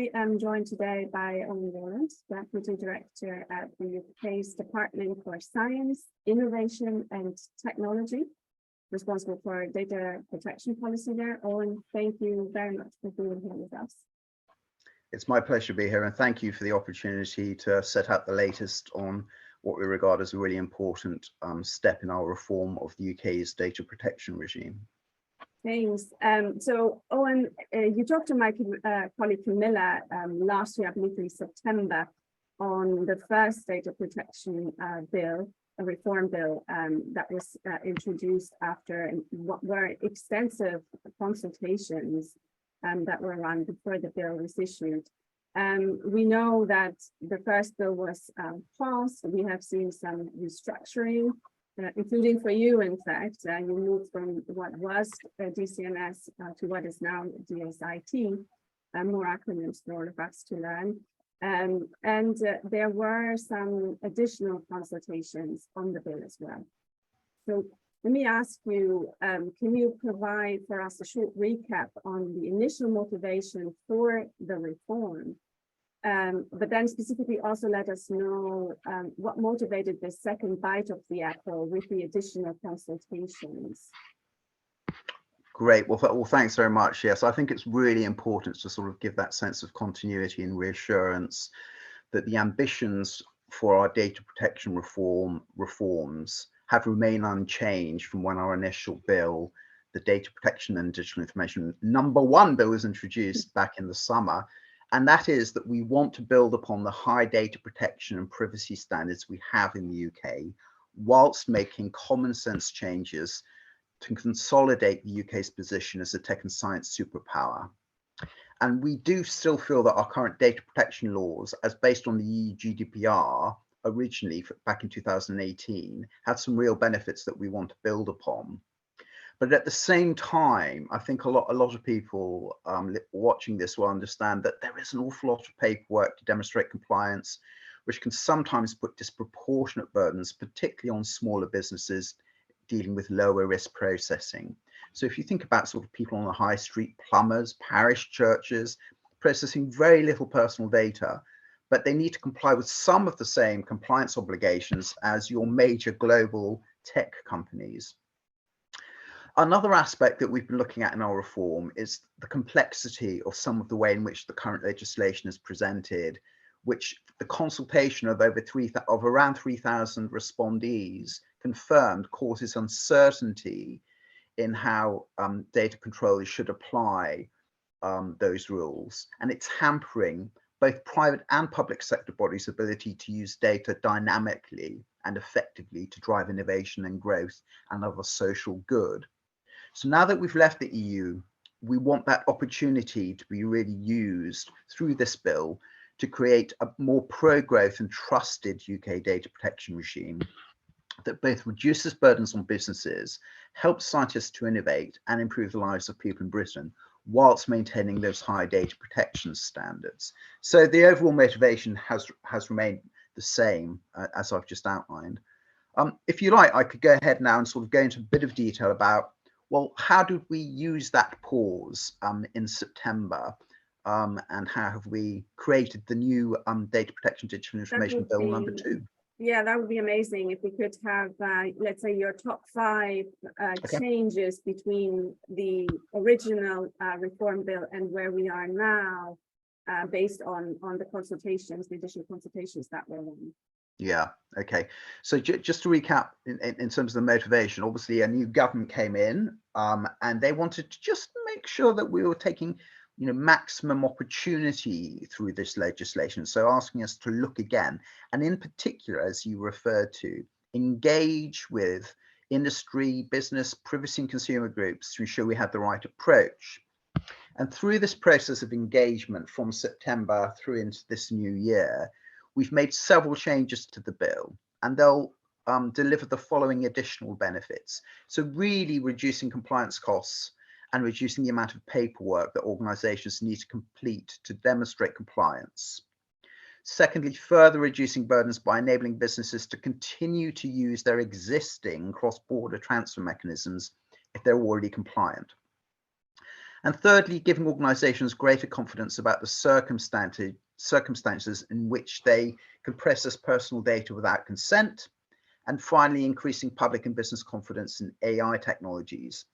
I am joined today by Owen, Rowland, Deputy Director at the UK's Department for Science, Innovation and Technology, responsible for data protection policy there. Owen, thank you very much for being here with us. It's my pleasure to be here, and thank you for the opportunity to set out the latest on what we regard as a really important step in our reform of the UK's data protection regime. Thanks. So, Owen, you talked to my colleague Camilla last year, I believe in September, on the first data protection bill, a reform bill that was introduced after what were extensive consultations that were run before the bill was issued. We know that the first bill was passed. We have seen some restructuring, including for you, in fact. You moved from what was DCMS to what is now DSIT, more acronyms for all of us to learn. And there were some additional consultations on the bill as well. So let me ask you, can you provide for us a short recap on the initial motivation for the reform? But then specifically also let us know what motivated the second bite of the apple with the additional consultations. Great. Well, thanks very much. Yes, I think it's really important to sort of give that sense of continuity and reassurance that the ambitions for our data protection reforms have remained unchanged from when our initial bill, the Data Protection and Digital Information #1 bill, was introduced back in the summer. And that is that we want to build upon the high data protection and privacy standards we have in the UK, whilst making common sense changes to consolidate the UK's position as a tech and science superpower. And we do still feel that our current data protection laws, as based on the EU GDPR, originally back in 2018, had some real benefits that we want to build upon. But at the same time, I think a lot of people watching this will understand that there is an awful lot of paperwork to demonstrate compliance, which can sometimes put disproportionate burdens, particularly on smaller businesses dealing with lower risk processing. So if you think about sort of people on the high street, plumbers, parish churches, processing very little personal data, but they need to comply with some of the same compliance obligations as your major global tech companies. Another aspect that we've been looking at in our reform is the complexity of some of the way in which the current legislation is presented, which the consultation of around 3,000 respondees confirmed causes uncertainty in how data controllers should apply those rules. And it's hampering both private and public sector bodies' ability to use data dynamically and effectively to drive innovation and growth and other social good. So now that we've left the EU, we want that opportunity to be really used through this bill to create a more pro-growth and trusted UK data protection regime that both reduces burdens on businesses, helps scientists to innovate and improve the lives of people in Britain, whilst maintaining those high data protection standards. So the overall motivation has remained the same as I've just outlined. If you like, I could go ahead now and sort of go into a bit of detail about, well, how did we use that pause in September, and how have we created the new Data Protection Digital Information Bill #2? Yeah, that would be amazing if we could have, let's say, your top 5 changes between the original reform bill and where we are now, based on the consultations, the additional consultations that were on. Yeah, okay. So just to recap, in terms of the motivation, obviously a new government came in and they wanted to just make sure that we were taking maximum opportunity through this legislation. So asking us to look again, and in particular, as you referred to, engage with industry, business, privacy and consumer groups to ensure we had the right approach. And through this process of engagement from September through into this new year, we've made several changes to the bill, and they'll deliver the following additional benefits. So really reducing compliance costs and reducing the amount of paperwork that organizations need to complete to demonstrate compliance. Secondly, further reducing burdens by enabling businesses to continue to use their existing cross-border transfer mechanisms if they're already compliant. And thirdly, giving organisations greater confidence about the circumstances in which they can process personal data without consent. And finally, increasing public and business confidence in AI technologies.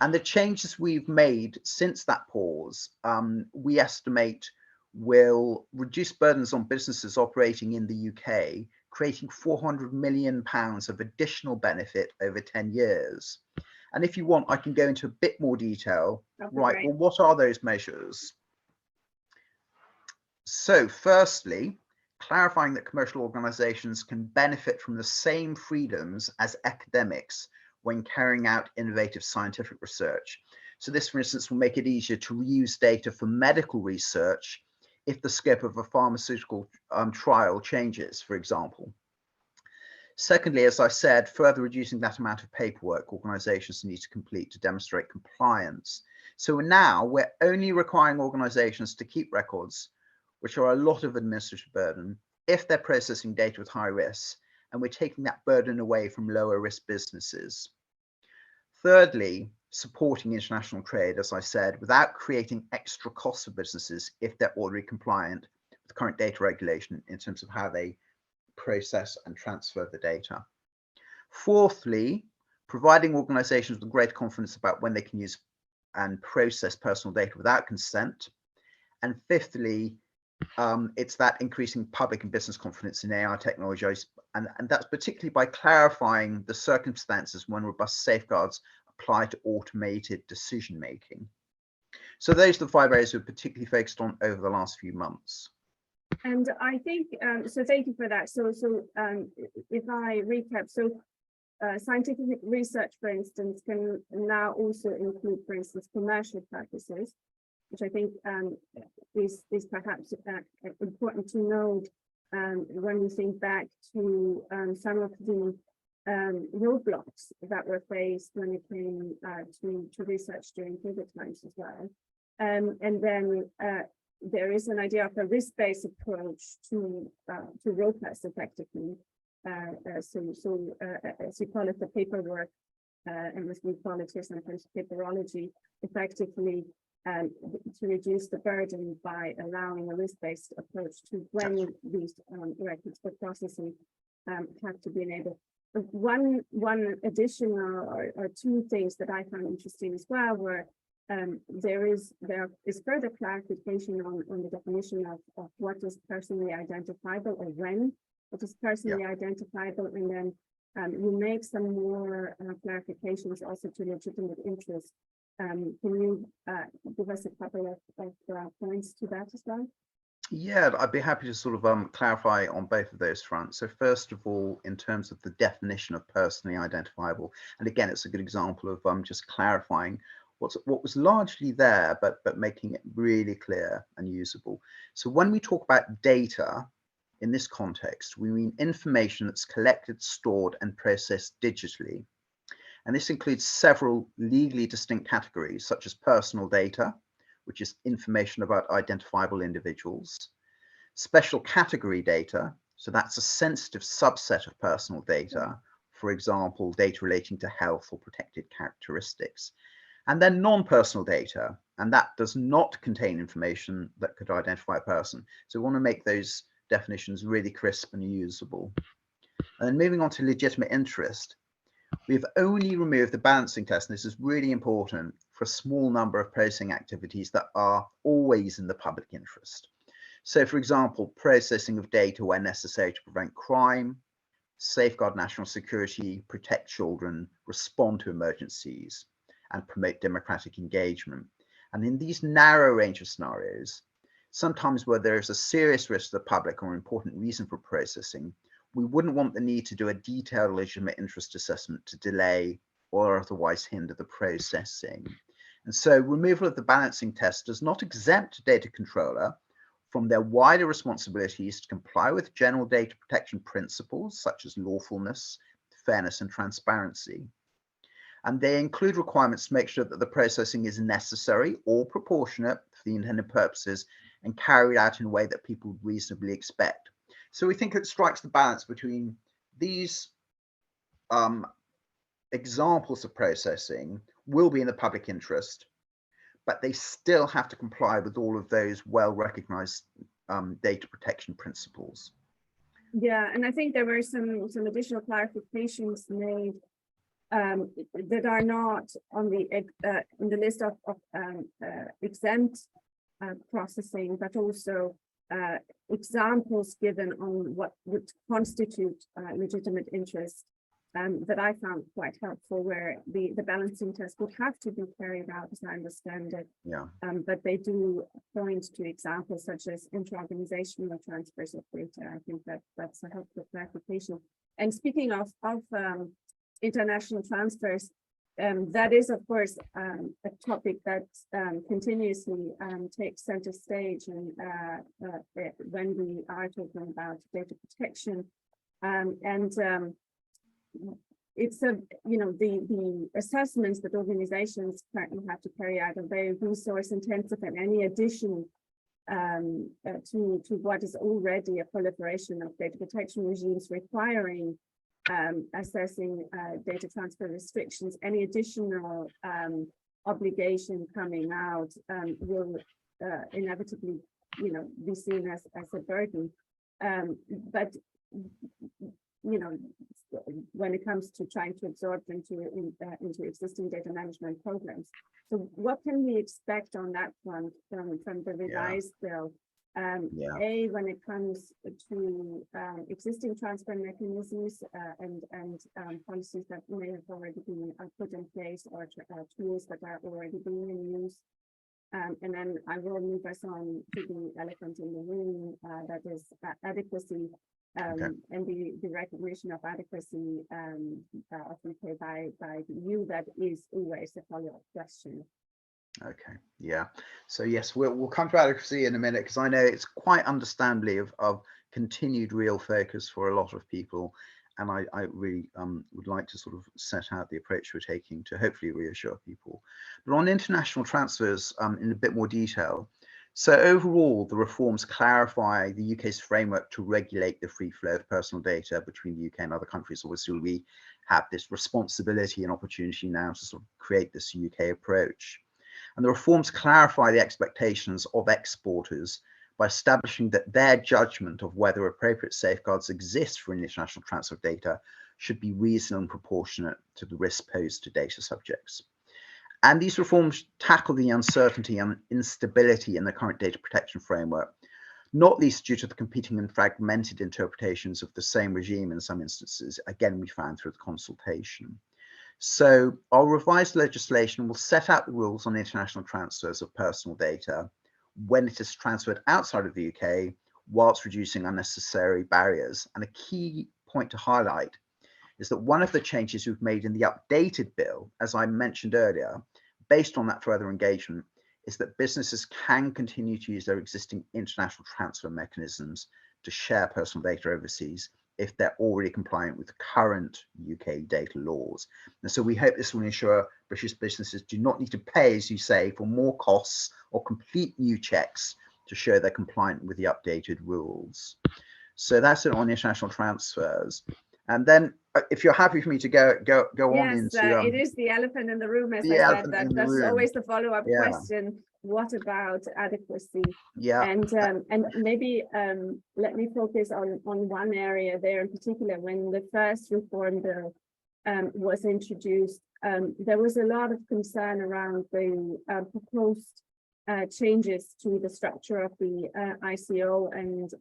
And the changes we've made since that pause, we estimate will reduce burdens on businesses operating in the UK, creating £400 million of additional benefit over 10 years. And if you want, I can go into a bit more detail. Right, well, what are those measures? So firstly, clarifying that commercial organizations can benefit from the same freedoms as academics when carrying out innovative scientific research. So this, for instance, will make it easier to reuse data for medical research if the scope of a pharmaceutical trial changes, for example. Secondly, as I said, further reducing that amount of paperwork organizations need to complete to demonstrate compliance. So now we're only requiring organizations to keep records, which are a lot of administrative burden, if they're processing data with high risks, and we're taking that burden away from lower risk businesses. Thirdly, supporting international trade, as I said, without creating extra costs for businesses if they're already compliant with current data regulation in terms of how they process and transfer the data. Fourthly, providing organizations with greater confidence about when they can use and process personal data without consent. And fifthly, it's that increasing public and business confidence in AI technologies, and that's particularly by clarifying the circumstances when robust safeguards apply to automated decision making. So those are the 5 areas we're particularly focused on over the last few months. And I think, so thank you for that. So if I recap, scientific research, for instance, can now also include, for instance, commercial purposes, which I think is perhaps important to note when we think back to some of the roadblocks that were faced when it came to research during COVID times as well. And then there is an idea of a risk-based approach to ROPAS effectively. As you call it, the paperwork, and as we call it here sometimes paperology, effectively to reduce the burden by allowing a risk-based approach to when these records for processing have to be enabled. One additional or two things that I found interesting as well were there is further clarification on the definition of what is personally identifiable or when it is personally identifiable, and then you make some more clarifications also to legitimate interest. Can you give us a couple of points to that as well? Yeah, I'd be happy to sort of clarify on both of those fronts. So first of all, in terms of the definition of personally identifiable, and again, it's a good example of just clarifying what was largely there, but making it really clear and usable. So when we talk about data in this context, we mean information that's collected, stored, and processed digitally. And this includes several legally distinct categories, such as personal data, which is information about identifiable individuals, special category data, so that's a sensitive subset of personal data, for example, data relating to health or protected characteristics, and then non-personal data, and that does not contain information that could identify a person. So we want to make those definitions really crisp and usable. And then moving on to legitimate interest, we've only removed the balancing test, and this is really important, for a small number of processing activities that are always in the public interest. So for example, processing of data where necessary to prevent crime, safeguard national security, protect children, respond to emergencies, and promote democratic engagement. And in these narrow range of scenarios, sometimes where there is a serious risk to the public or important reason for processing, we wouldn't want the need to do a detailed legitimate interest assessment to delay or otherwise hinder the processing. And so removal of the balancing test does not exempt a data controller from their wider responsibilities to comply with general data protection principles such as lawfulness, fairness, and transparency. And they include requirements to make sure that the processing is necessary or proportionate for the intended purposes and carried out in a way that people reasonably expect. So we think it strikes the balance between these examples of processing will be in the public interest, but they still have to comply with all of those well-recognized data protection principles. Yeah, and I think there were some additional clarifications made that are not on the in the list of exempt processing, but also examples given on what would constitute legitimate interest that I found quite helpful, where the balancing test would have to be carried out, as I understand it. Yeah. But they do point to examples such as intra-organizational transfers of data. I think that's a helpful clarification. And speaking of international transfers, that is, of course, a topic that continuously takes center stage, and when we are talking about data protection, it's the assessments that organizations currently have to carry out are very resource intensive, and any addition to what is already a proliferation of data protection regimes requiring assessing data transfer restrictions, any additional obligation coming out will inevitably, be seen as a burden. But when it comes to trying to absorb into existing data management programs, so what can we expect on that front from the revised bill? When it comes to existing transfer mechanisms and policies that may have already been put in place, or tools that are already being in use. And then I will move us on to the elephant in the room, that is adequacy, and the recognition of adequacy often paid by the EU. That is always a follow-up question. Okay, yeah. So yes, we'll come to adequacy in a minute, because I know it's quite understandably of continued real focus for a lot of people, and I really would like to sort of set out the approach we're taking to hopefully reassure people. But on international transfers in a bit more detail, so overall the reforms clarify the UK's framework to regulate the free flow of personal data between the UK and other countries. Obviously we have this responsibility and opportunity now to sort of create this UK approach. And the reforms clarify the expectations of exporters by establishing that their judgment of whether appropriate safeguards exist for international transfer of data should be reasonable and proportionate to the risk posed to data subjects. And these reforms tackle the uncertainty and instability in the current data protection framework, not least due to the competing and fragmented interpretations of the same regime in some instances, again, we found through the consultation. So our revised legislation will set out the rules on international transfers of personal data when it is transferred outside of the UK, whilst reducing unnecessary barriers. And a key point to highlight is that one of the changes we've made in the updated bill, as I mentioned earlier, based on that further engagement, is that businesses can continue to use their existing international transfer mechanisms to share personal data overseas if they're already compliant with current UK data laws. And so we hope this will ensure British businesses do not need to pay, as you say, for more costs or complete new checks to show they're compliant with the updated rules. So that's it on international transfers. And then if you're happy for me to go on into it is the elephant in the room, as I said. That's always the follow-up question. What about adequacy? And maybe let me focus on one area there in particular. When the first reform bill was introduced, there was a lot of concern around the proposed changes to the structure of the ICO, and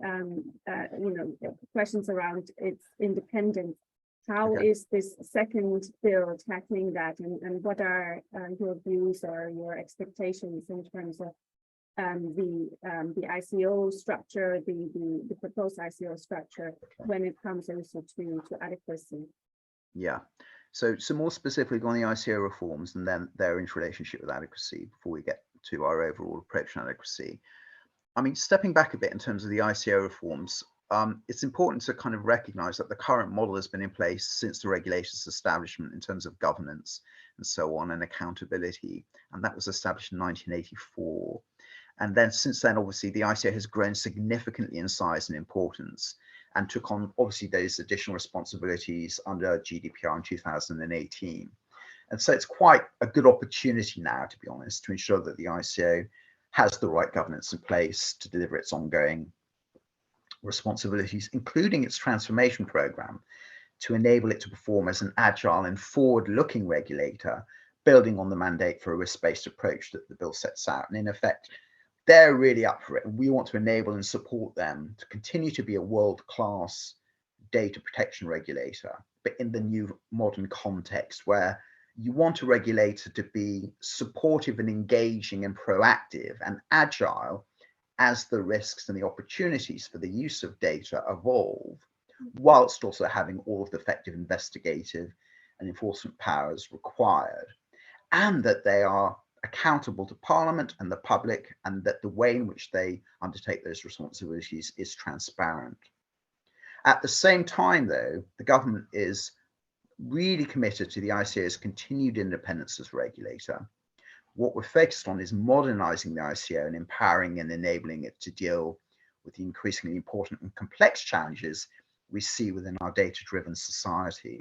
questions around its independence. How is this second bill tackling that, and what are your views or your expectations in terms of the ICO structure, the proposed ICO structure, when it comes also to adequacy? Yeah. So more specifically on the ICO reforms and then their interrelationship with adequacy before we get to our overall approach to adequacy. I mean, stepping back a bit in terms of the ICO reforms, it's important to kind of recognize that the current model has been in place since the regulations establishment in terms of governance and so on, and accountability. And that was established in 1984. And then since then, obviously, the ICO has grown significantly in size and importance and took on, obviously, those additional responsibilities under GDPR in 2018. And so it's quite a good opportunity now, to be honest, to ensure that the ICO has the right governance in place to deliver its ongoing responsibilities, including its transformation program, to enable it to perform as an agile and forward-looking regulator, building on the mandate for a risk-based approach that the bill sets out. And in effect, they're really up for it. We want to enable and support them to continue to be a world-class data protection regulator, but in the new modern context where you want a regulator to be supportive and engaging and proactive and agile as the risks and the opportunities for the use of data evolve, whilst also having all of the effective investigative and enforcement powers required, and that they are accountable to Parliament and the public, and that the way in which they undertake those responsibilities is transparent. At the same time, though, the government is really committed to the ICO's continued independence as regulator. What we're focused on is modernizing the ICO and empowering and enabling it to deal with the increasingly important and complex challenges we see within our data-driven society.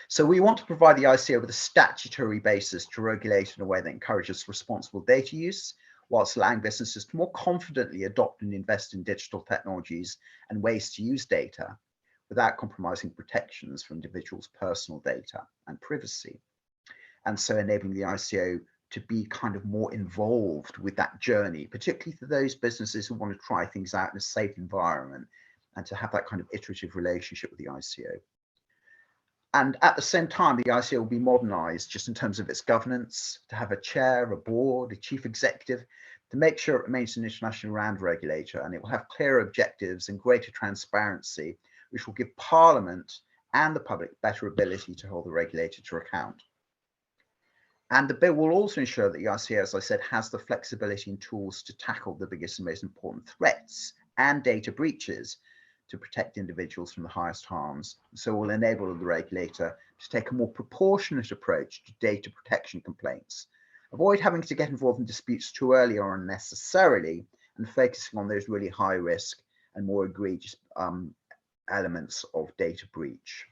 So we want to provide the ICO with a statutory basis to regulate in a way that encourages responsible data use, whilst allowing businesses to more confidently adopt and invest in digital technologies and ways to use data without compromising protections for individuals' personal data and privacy. And so enabling the ICO to be kind of more involved with that journey, particularly for those businesses who want to try things out in a safe environment and to have that kind of iterative relationship with the ICO. And at the same time, the ICO will be modernized just in terms of its governance, to have a chair, a board, a chief executive, to make sure it remains an international RAND regulator, and it will have clearer objectives and greater transparency, which will give Parliament and the public better ability to hold the regulator to account. And the bill will also ensure that the ICO, as I said, has the flexibility and tools to tackle the biggest and most important threats and data breaches to protect individuals from the highest harms. So will enable the regulator to take a more proportionate approach to data protection complaints, avoid having to get involved in disputes too early or unnecessarily, and focusing on those really high risk and more egregious elements of data breach.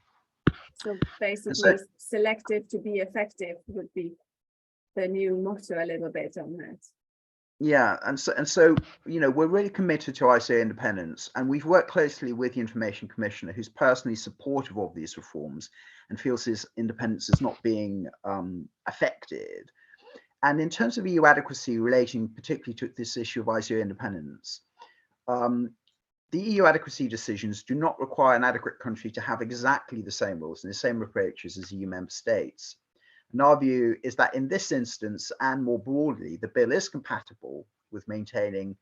So basically, selective to be effective would be the new motto a little bit on that. Yeah, and so you know, we're really committed to ICO independence, and we've worked closely with the Information Commissioner, who's personally supportive of these reforms and feels his independence is not being affected. And in terms of EU adequacy relating particularly to this issue of ICO independence, the EU adequacy decisions do not require an adequate country to have exactly the same rules and the same approaches as EU member states. And our view is that in this instance, and more broadly, the bill is compatible with maintaining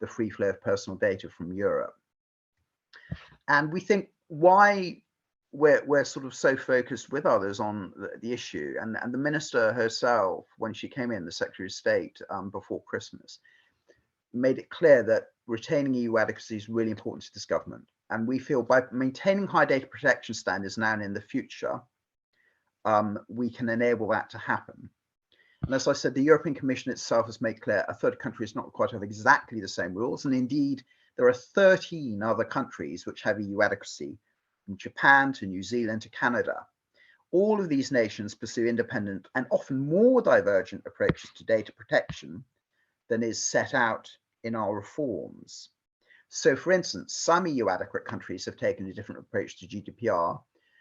the free flow of personal data from Europe. And we think why we're sort of so focused with others on the issue, and the minister herself, when she came in, the Secretary of State before Christmas, made it clear that retaining EU adequacy is really important to this government. And we feel by maintaining high data protection standards now and in the future, we can enable that to happen. And as I said, the European Commission itself has made clear a third country is not required to have exactly the same rules. And indeed, there are 13 other countries which have EU adequacy, from Japan to New Zealand to Canada. All of these nations pursue independent and often more divergent approaches to data protection than is set out in our reforms. So for instance, some EU adequate countries have taken a different approach to GDPR,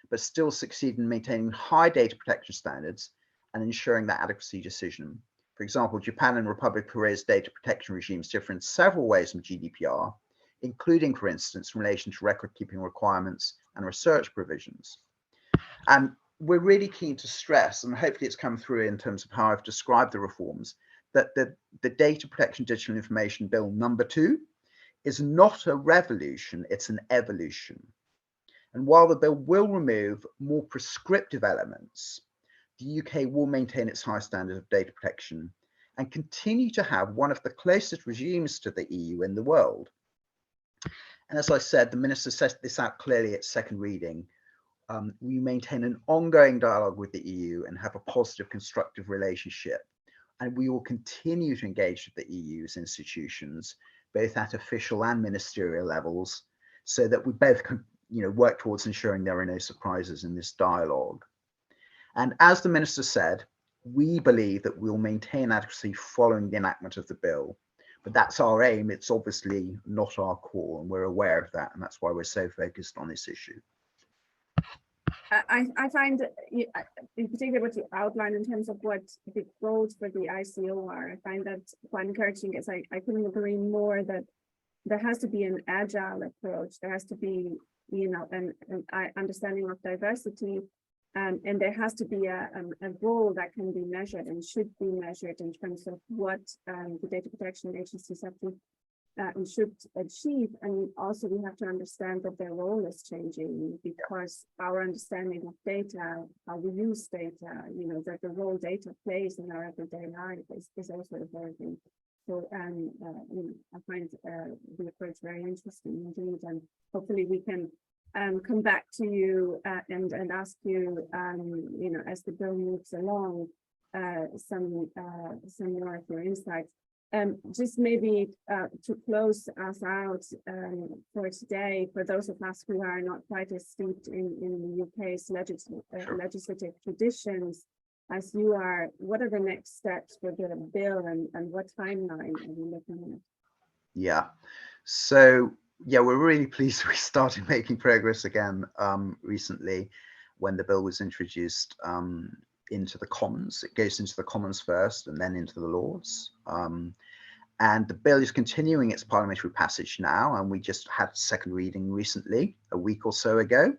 but still succeed in maintaining high data protection standards and ensuring that adequacy decision. For example, Japan and Republic of Korea's data protection regimes differ in several ways from GDPR, including, for instance, in relation to record keeping requirements and research provisions. And we're really keen to stress, and hopefully it's come through in terms of how I've described the reforms, that the Data Protection Digital Information Bill number 2 is not a revolution, it's an evolution. And while the bill will remove more prescriptive elements, the UK will maintain its high standard of data protection and continue to have one of the closest regimes to the EU in the world. And as I said, the Minister set this out clearly at second reading. We maintain an ongoing dialogue with the EU and have a positive, constructive relationship. And we will continue to engage with the EU's institutions, both at official and ministerial levels, so that we both can work towards ensuring there are no surprises in this dialogue. And as the Minister said, we believe that we'll maintain adequacy following the enactment of the bill. But that's our aim. It's obviously not our call, and we're aware of that. And that's why we're so focused on this issue. I find, in particular, what you outlined in terms of what the goals for the ICO are, I find that quite encouraging, as I couldn't agree more that there has to be an agile approach. There has to be, an understanding of diversity, and there has to be a goal that can be measured and should be measured in terms of what the data protection agencies have to and should achieve. And also we have to understand that their role is changing, because our understanding of data, how we use data, that the role data plays in our everyday life is also evolving. So I find the approach very interesting indeed, and hopefully we can come back to you and ask you, as the bill moves along, some more of your insights. Just maybe to close us out for today, for those of us who are not quite as steeped in the UK's legislative traditions as you are, what are the next steps for the bill, and what timeline are you looking at? Yeah, so we're really pleased we started making progress again recently when the bill was introduced into the Commons. It goes into the Commons first and then into the Lords. And the bill is continuing its parliamentary passage now, and we just had second reading recently, a week or so ago.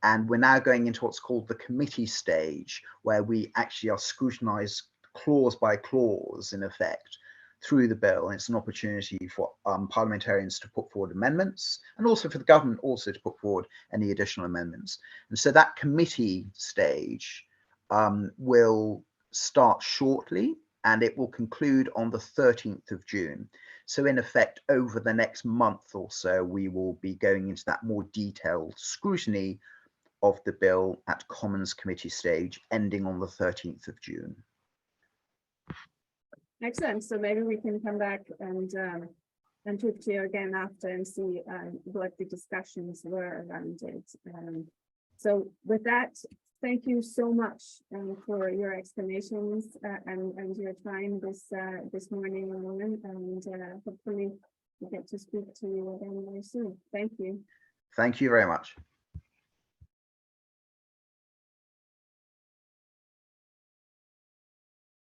And we're now going into what's called the committee stage, where we actually are scrutinized clause by clause, in effect, through the bill. And it's an opportunity for parliamentarians to put forward amendments, and also for the government also to put forward any additional amendments. And so that committee stage will start shortly, and it will conclude on the 13th of June. So in effect, over the next month or so, we will be going into that more detailed scrutiny of the bill at Commons Committee stage, ending on the 13th of June. Excellent. So maybe we can come back and talk to you again after and see what the discussions were around it. So with that, thank you so much for your explanations and your time this morning, Owen, and hopefully we get to speak to you again very soon. Thank you. Thank you very much.